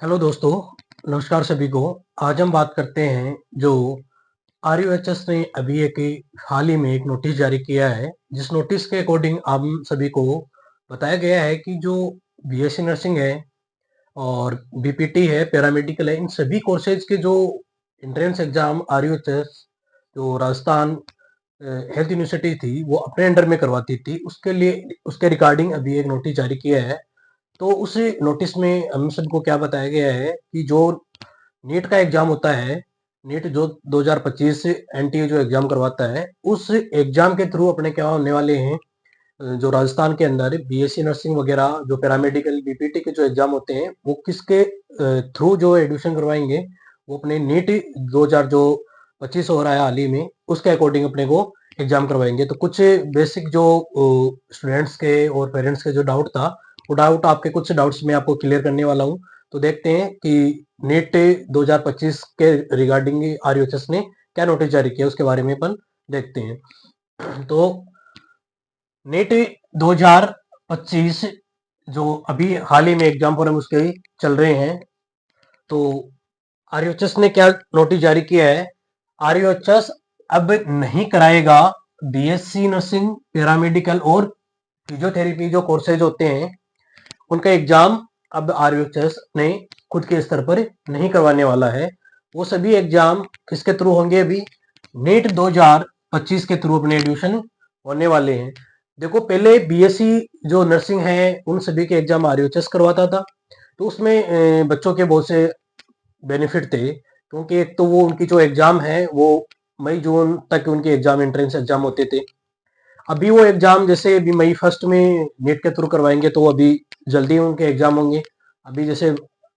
Hello दोस्तों, नमस्कार सभी को। आज हम बात करते हैं जो आरयूएचएस ने अभी एक हाल ही में एक नोटिस जारी किया है, जिस नोटिस के अकॉर्डिंग हम सभी को बताया गया है कि जो बीएससी नर्सिंग है और बीपीटी है, पैरामेडिकल है, इन सभी कोर्सेज के जो एंट्रेंस एग्जाम आरयूएचएस जो राजस्थान हेल्थ यूनिवर्सिटी थी वो अपने अंडर में करवाती थी, उसके लिए उसके रिगार्डिंग अभी एक नोटिस जारी किया है। तो उस नोटिस में हम सबको क्या बताया गया है कि जो नीट का एग्जाम होता है, नीट जो 2025 एनटीए जो एग्जाम करवाता है, उस एग्जाम के थ्रू अपने क्या होने वाले हैं, जो राजस्थान के अंदर बीएससी नर्सिंग वगैरह जो पैरामेडिकल बीपीटी के जो एग्जाम होते हैं वो किसके थ्रू जो एडमिशन करवाएंगे, वो अपने नीट 2000 जो 25 हो रहा है हाल ही में, उसके अकॉर्डिंग अपने को एग्जाम करवाएंगे। तो कुछ बेसिक जो स्टूडेंट्स के और पेरेंट्स के जो डाउट था, वो डाउट आपके कुछ डाउट्स मैं आपको क्लियर करने वाला हूँ। तो देखते हैं कि नीट 2025 के रिगार्डिंग आरयूएचएस ने क्या नोटिस जारी किया, उसके बारे में अपन देखते हैं। तो नीट 2025 जो अभी हाल ही में एग्जाम फॉर्म उसके चल रहे हैं, तो आरयूएचएस ने क्या नोटिस जारी किया है। आरयूएचएस अब नहीं कराएगा बीएससी नर्सिंग, पैरामेडिकल और फिजियोथेरेपी जो कोर्सेज होते हैं, उनका एग्जाम अब आरयूएचएस ने खुद के स्तर पर नहीं करवाने वाला है। वो सभी एग्जाम किसके थ्रू होंगे, अभी नीट 2025 के थ्रू अपने एडमिशन होने वाले हैं। देखो, पहले बीएससी जो नर्सिंग है उन सभी के एग्जाम आरयूएचएस करवाता था, तो उसमें बच्चों के बहुत से बेनिफिट थे, क्योंकि एक तो वो उनकी जो एग्जाम है वो मई जून तक उनके एग्जाम एंट्रेंस एग्जाम होते थे। अभी वो एग्जाम जैसे अभी मई फर्स्ट में नीट के थ्रू करवाएंगे, तो अभी जल्दी उनके एग्जाम होंगे। अभी जैसे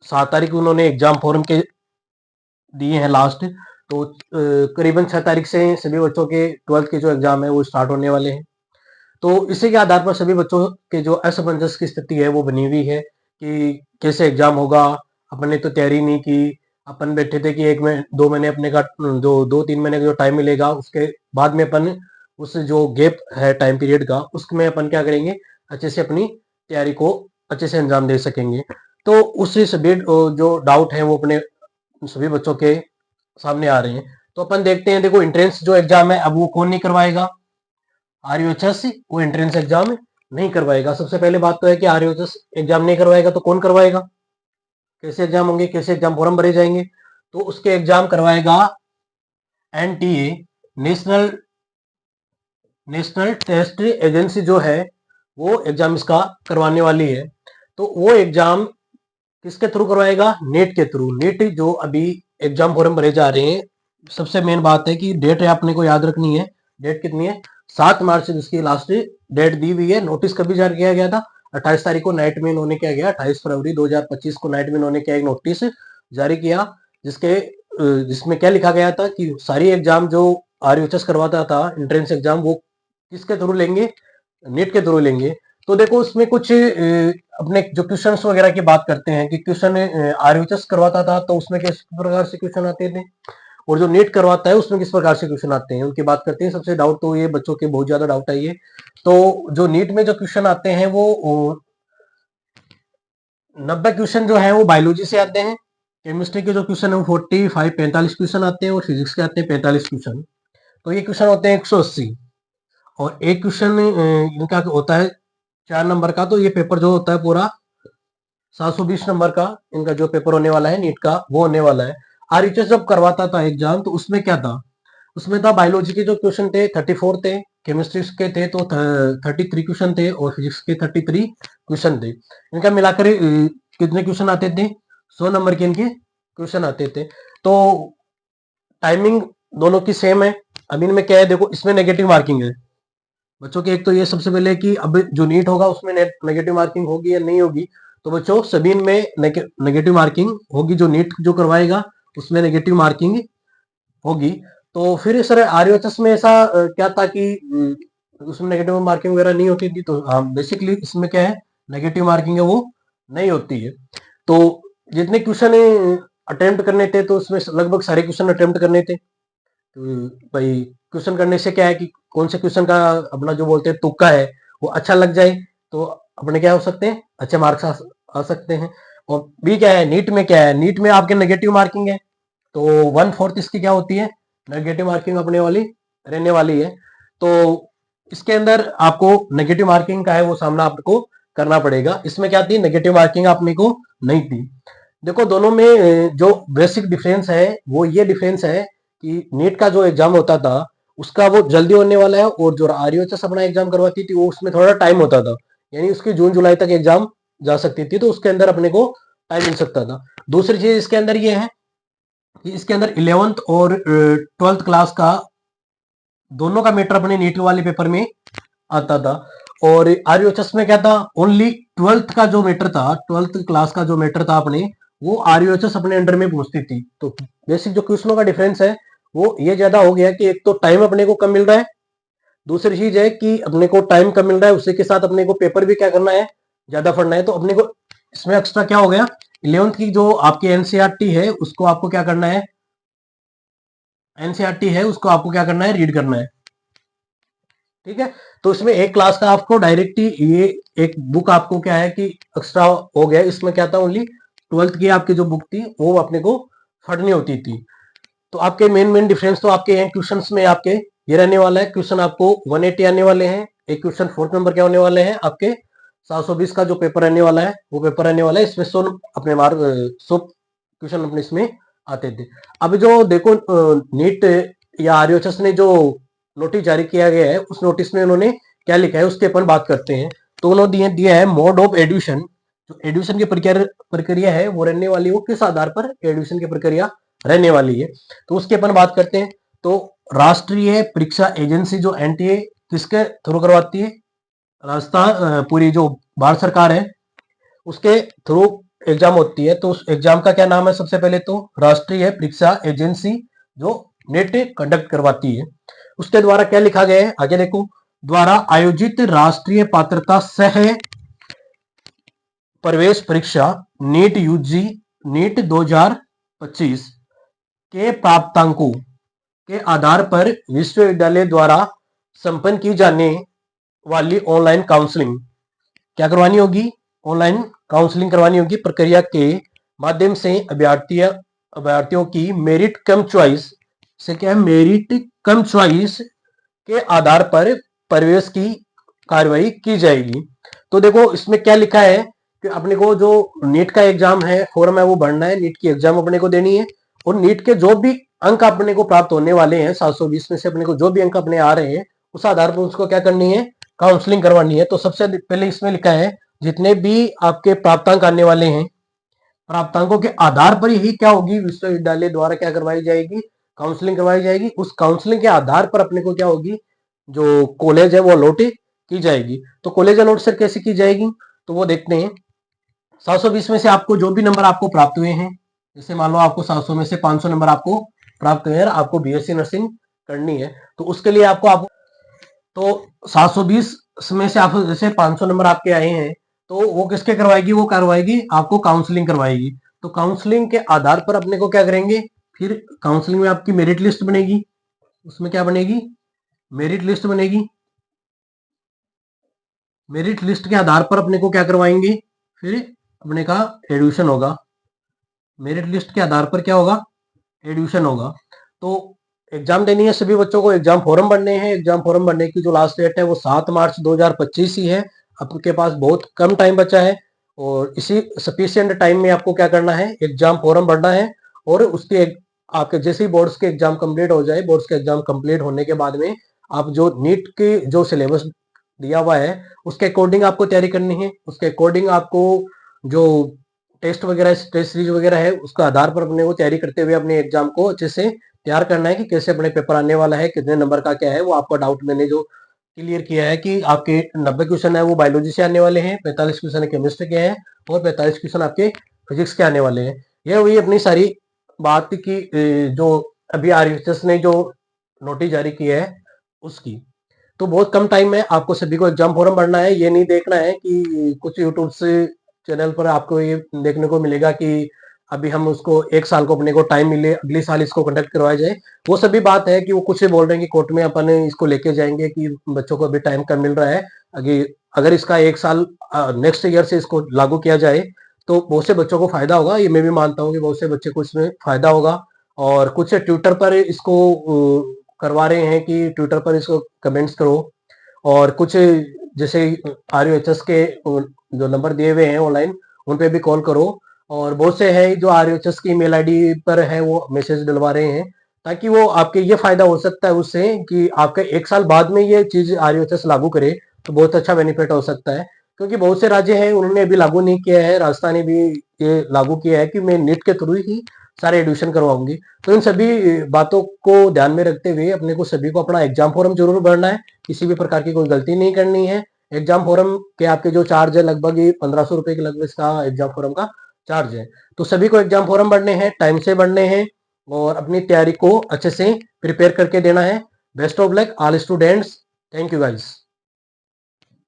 7 तारीख को उन्होंने एग्जाम फॉर्म के दिए हैं लास्ट, तो करीबन 6 तारीख से सभी बच्चों के 12th के जो एग्जाम है वो स्टार्ट होने वाले हैं। तो इसी के आधार पर सभी बच्चों के जो असमंजस की स्थिति है वो बनी हुई है कि कैसे एग्जाम होगा। अपन ने तो तैयारी नहीं की, अपन बैठे थे कि 1 महीने 2 महीने अपने का जो 2-3 महीने का जो टाइम मिलेगा, उसके बाद में अपन उस जो गैप है टाइम पीरियड का, उसमें अपन क्या करेंगे, अच्छे से अपनी तैयारी को अच्छे से अंजाम दे सकेंगे। तो उससे सभी जो डाउट है वो अपने सभी बच्चों के सामने आ रहे हैं। तो अपन देखते हैं, देखो एंट्रेंस जो एग्जाम है अब वो कौन नहीं करवाएगा, आरयूएचएस वो एंट्रेंस एग्जाम नहीं करवाएगा। सबसे पहले बात तो है कि आरयूएचएस एग्जाम नहीं करवाएगा तो कौन करवाएगा, कैसे एग्जाम होंगे, कैसे एग्जाम फॉर्म भरे जाएंगे। तो उसके एग्जाम करवाएगा NTA, national national test agency जो है, वो एग्जाम इसका करवाने वाली है। तो वो एग्जाम किसके थ्रू करवाएगा, नीट के थ्रू। नीट जो अभी एग्जाम फॉर्म भरे जा रहे हैं, सबसे मेन बात है कि डेट है अपने को याद रखनी है। डेट कितनी है, 7 मार्च से जिसकी लास्ट डेट दी हुई है। नोटिस कभी जारी किया गया था, 28 तारीख को नाइट में इन्होंने क्या किया, 28 फरवरी 2025 को नाइट में इन्होंने क्या एक नोटिस जारी किया, जिसमें क्या लिखा गया था कि सारी एग्जाम जो आरयूएचएस करवाता था एंट्रेंस एग्जाम, वो किसके थ्रू लेंगे, नीट के थ्रू लेंगे। तो देखो उसमें कुछ अपने जो क्वेश्चंस वगैरह की बात करते हैं कि क्वेश्चन आरयूएचएस करवाता था तो उसमें किस प्रकार से क्वेश्चन आते थे, और जो नीट करवाता है उसमें किस प्रकार से क्वेश्चन आते हैं, उनकी बात करते हैं। सबसे डाउट तो ये बच्चों के बहुत ज्यादा डाउट है ये। तो जो नीट में जो क्वेश्चन आते हैं वो 90 क्वेश्चन जो है वो बायोलॉजी से आते हैं। केमिस्ट्री के जो क्वेश्चन है वो 45 क्वेश्चन आते हैं, और फिजिक्स के आते हैं 45 क्वेश्चन। तो ये क्वेश्चन होते हैं 180, और एक क्वेश्चन इनका होता है 4 नंबर का। तो ये पेपर जो होता है पूरा 720 नंबर का इनका जो पेपर होने वाला है नीट का, वो होने वाला है। आरएचएस जब करवाता था एग्जाम, तो उसमें क्या था, उसमें था बायोलॉजी के जो क्वेश्चन थे 34 थे, केमिस्ट्री के थे तो 33 क्वेश्चन थे, और फिजिक्स के 33 क्वेश्चन थे। इनका मिलाकर कितने क्वेश्चन आते थे, 100 नंबर के इनके क्वेश्चन आते थे। तो टाइमिंग दोनों की सेम है। अब इनमें क्या है, देखो इसमें नेगेटिव मार्किंग है बच्चों के। एक तो ये सबसे पहले कि अब जो नीट होगा उसमें नेगेटिव मार्किंग होगी या नहीं होगी। तो बच्चों सभी में नेगेटिव मार्किंग होगी, जो नीट जो करवाएगा उसमें नेगेटिव मार्किंग होगी। तो फिर सर आरयूएचएस में ऐसा क्या था कि उसमें नेगेटिव मार्किंग वगैरह नहीं होती थी। तो हाँ, बेसिकली इसमें क्या है, नेगेटिव मार्किंग है वो नहीं होती है। तो जितने क्वेश्चन अटेम्प्ट करने थे, तो उसमें लगभग सारे क्वेश्चन अटेम्प्ट करने थे। तो भाई क्वेश्चन करने से क्या है कि कौन से क्वेश्चन का अपना जो बोलते हैं तुक्का है वो अच्छा लग जाए, तो अपने क्या हो सकते हैं, अच्छे मार्क्स आ सकते हैं। और बी क्या है, नीट में क्या है, नीट में आपके नेगेटिव मार्किंग है, तो 1/4 इसकी क्या होती है, नेगेटिव मार्किंग अपने वाली रहने वाली है। तो इसके अंदर आपको नेगेटिव मार्किंग का है वो सामना आपको करना पड़ेगा। इसमें क्या थी, नेगेटिव मार्किंग अपने को नहीं थी। देखो दोनों में जो बेसिक डिफरेंस है वो ये डिफरेंस है कि नीट का जो एग्जाम होता था उसका वो जल्दी होने वाला है, और जो आरयूएचएस अपना एग्जाम करवाती थी वो उसमें थोड़ा टाइम होता था, यानी उसकी जून जुलाई तक एग्जाम जा सकती थी, तो उसके अंदर अपने को टाइम मिल सकता था। दूसरी चीज इसके अंदर ये है कि इसके अंदर 11th और 12th क्लास का दोनों का मैटर अपने नीट वाले पेपर में आता था, और आरयूएचएस में क्या था, ओनली 12th का जो मैटर था, 12th क्लास का जो मैटर था अपने, वो आरयूएचएस अपने अंडर में पूछती थी। तो बेसिक जो क्वेश्चनों का डिफरेंस है वो ये ज्यादा हो गया कि एक तो टाइम अपने को कम मिल रहा है, दूसरी चीज है कि अपने को टाइम कम मिल रहा है, उसी के साथ अपने को पेपर भी क्या करना है, ज्यादा पढ़ना है। तो अपने को इसमें एक्स्ट्रा क्या हो गया, 11th की जो आपकी एनसीईआरटी है उसको आपको क्या करना है, एनसीईआरटी है उसको आपको क्या करना है, रीड करना है, ठीक है। तो इसमें एक क्लास का आपको डायरेक्ट ही ये एक बुक आपको क्या है कि एक्स्ट्रा हो गया, इसमें क्या था, ओनली 12th की आपकी जो बुक थी वो अपने को पढ़नी होती थी। तो आपके मेन मेन डिफरेंस तो आपके हैं क्वेश्चन में, आपके ये रहने वाला है, क्वेश्चन आपको 180 आने वाले हैं, एक क्वेश्चन 4th नंबर के होने वाले हैं, आपके 720 का जो पेपर रहने वाला है वो पेपर रहने वाला है, इसमें 100 अपने मार्क 100 क्वेश्चन अपने इसमें आते थे। अब जो देखो नीट या आरयूएचएस ने जो नोटिस जारी किया गया है उस नोटिस में उन्होंने क्या लिखा है उसके अपन बात करते हैं। तो उन्होंने दिया है मोड ऑफ एडमिशन, जो एडमिशन की प्रक्रिया है वो रहने वाली, वो किस आधार पर एडमिशन की प्रक्रिया रहने वाली है, तो उसके अपन बात करते हैं। तो राष्ट्रीय परीक्षा एजेंसी जो एनटीए किसके थ्रू करवाती है, राजस्थान पूरी जो भारत सरकार है उसके थ्रू एग्जाम होती है। तो उस एग्जाम का क्या नाम है, सबसे पहले तो राष्ट्रीय परीक्षा एजेंसी जो नेट कंडक्ट करवाती है। उसके द्वारा क्या लिखा गया है, आगे देखो, द्वारा आयोजित राष्ट्रीय पात्रता सह प्रवेश परीक्षा नीट यूजी नीट 2025 के प्राप्तांकों के आधार पर विश्वविद्यालय द्वारा संपन्न की जाने वाली ऑनलाइन काउंसलिंग क्या करवानी होगी, ऑनलाइन काउंसलिंग करवानी होगी, प्रक्रिया के माध्यम से अभ्यर्थियों की मेरिट कम चॉइस से क्या है, मेरिट कम चॉइस के आधार पर प्रवेश की कार्रवाई की जाएगी। तो देखो इसमें क्या लिखा है कि अपने को जो नीट का एग्जाम है, फॉर्म है, वो भरना है, नीट की एग्जाम अपने को देनी है, और नीट के जो भी अंक अपने को प्राप्त होने वाले हैं 720 में से अपने को जो भी अंक अपने आ रहे हैं उस आधार पर उसको क्या करनी है, काउंसलिंग करवानी है। तो सबसे पहले इसमें लिखा है जितने भी आपके प्राप्तांक आने वाले हैं, प्राप्तांकों के आधार पर ही क्या होगी, विश्वविद्यालय द्वारा क्या करवाई जाएगी, काउंसलिंग करवाई जाएगी। उस काउंसलिंग के आधार पर अपने को क्या होगी, जो कॉलेज है वो अलॉट की जाएगी। तो कॉलेज अलॉट सर कैसे की जाएगी, तो वो देखते हैं। 720 में से आपको जो भी नंबर आपको प्राप्त हुए हैं, जैसे मान लो आपको 700 में से 500 नंबर आपको प्राप्त हुए हैं, आपको बीएससी नर्सिंग करनी है, तो उसके लिए आपको तो 720 में से आप जैसे 500 नंबर आपके आए हैं, तो वो किसके करवाएगी, वो करवाएगी आपको काउंसलिंग करवाएगी। तो काउंसलिंग के आधार पर अपने को क्या करेंगे, फिर काउंसलिंग में आपकी मेरिट लिस्ट बनेगी, उसमें क्या बनेगी, मेरिट लिस्ट बनेगी। मेरिट लिस्ट के आधार पर अपने को क्या करवाएंगे, फिर अपने का एडमिशन होगा। मेरिट लिस्ट के आधार पर क्या होगा, एडमिशन होगा। तो एग्जाम देनी है सभी बच्चों को, एग्जाम फॉर्म भरने हैं, एग्जाम फॉर्म भरने की जो लास्ट डेट है वो 7 मार्च 2025 ही है। आपके पास बहुत कम टाइम बचा है, और इसी सफिशियंट टाइम में आपको क्या करना है, एग्जाम फॉर्म भरना है, और उसके आपके जैसे ही बोर्ड्स के एग्जाम कंप्लीट हो जाए, बोर्ड्स के एग्जाम कंप्लीट होने के बाद में आप जो नीट के जो सिलेबस दिया हुआ है उसके अकॉर्डिंग आपको तैयारी करनी है। उसके अकॉर्डिंग आपको जो टेस्ट वगैरह, टेस्ट सीरीज वगैरह है उसका आधार पर अपने को तैयारी करते हुए अपने एग्जाम को अच्छे से तैयार करना है कि कैसे अपने पेपर आने वाला है, कितने नंबर का क्या है। वो आपका डाउट मैंने जो क्लियर किया है कि आपके 90 क्वेश्चन है वो बायोलॉजी से आने वाले हैं, 45 क्वेश्चन केमिस्ट्री के हैं, और 45 क्वेश्चन आपके फिजिक्स के आने वाले हैं। यह हुई अपनी सारी बात की जो अभी आरएसएस ने जो नोटिस जारी किया है उसकी। तो बहुत कम टाइम में आपको सभी को एग्जाम फॉर्म भरना है, ये नहीं देखना है कि कुछ यूट्यूब से चैनल पर आपको ये देखने को मिलेगा कि अभी हम उसको 1 साल को अपने को टाइम मिले, अगले साल इसको कंडक्ट करवाया जाए। वो सभी बात है कि वो कुछ से बोल रहे हैं कि कोर्ट में अपन इसको लेके जाएंगे कि बच्चों को अभी टाइम कम मिल रहा है, अगर इसका 1 साल नेक्स्ट ईयर से इसको लागू किया जाए तो बहुत से बच्चों को फायदा होगा, ये मैं भी मानता हूँ कि बहुत से बच्चे को इसमें फायदा होगा। और कुछ ट्विटर पर इसको करवा रहे हैं कि ट्विटर पर इसको कमेंट्स करो, और कुछ जैसे RUHS के जो नंबर दिए हुए हैं ऑनलाइन, उन पे भी कॉल करो। और बहुत से हैं जो RUHS की ईमेल आईडी पर है वो मैसेज डलवा रहे हैं, ताकि वो आपके ये फायदा हो सकता है उससे कि आपके 1 साल बाद में ये चीज RUHS लागू करे, तो बहुत अच्छा बेनिफिट हो सकता है। क्योंकि बहुत से राज्य हैं उन्होंने अभी लागू नहीं किया है, राजस्थान ने भी ये लागू किया है कि मैं नीट के थ्रू ही सारे एडमिशन करवाऊंगी। तो इन सभी बातों को ध्यान में रखते हुए अपने को सभी को अपना एग्जाम फॉर्म जरूर भरना है, किसी भी प्रकार की कोई गलती नहीं करनी है। एग्जाम फॉर्म के आपके जो चार्ज है लगभग 1500 रुपए के लगभग इसका एग्जाम फॉर्म का चार्ज है। तो सभी को एग्जाम फॉर्म भरने हैं, टाइम से भरने हैं, और अपनी तैयारी को अच्छे से प्रिपेयर करके देना है। Best of luck all students. Thank you guys.